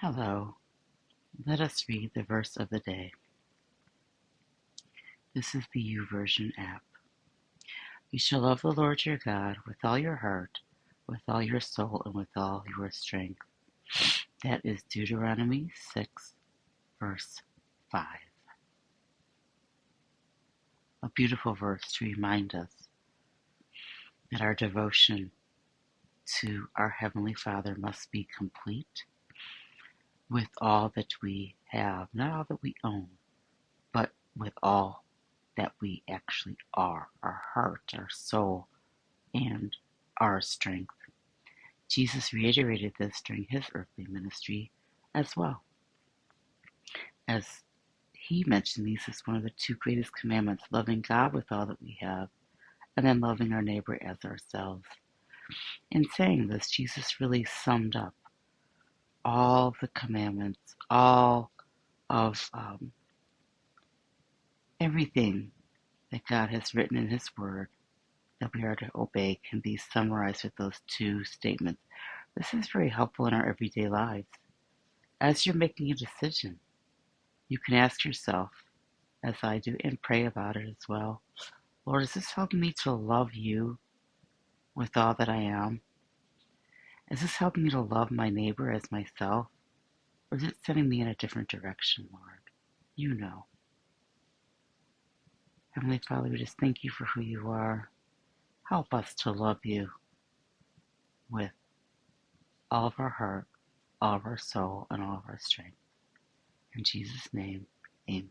Hello, let us read the verse of the day. This is the YouVersion app. You shall love the Lord your God with all your heart, with all your soul, and with all your strength. That is Deuteronomy 6, verse 5. A beautiful verse to remind us that our devotion to our Heavenly Father must be complete with all that we have, not all that we own, but with all that we actually are, our heart, our soul, and our strength. Jesus reiterated this during his earthly ministry as well, as he mentioned these as one of the two greatest commandments, loving God with all that we have, and then loving our neighbor as ourselves. In saying this, Jesus really summed up all the commandments, all of everything that God has written in his word that we are to obey can be summarized with those two statements. This is very helpful in our everyday lives. As you're making a decision, you can ask yourself, as I do, and pray about it as well. Lord, is this helping me to love you with all that I am? Is this helping me to love my neighbor as myself? Or is it sending me in a different direction, Lord? You know. Heavenly Father, we just thank you for who you are. Help us to love you with all of our heart, all of our soul, and all of our strength. In Jesus' name, amen.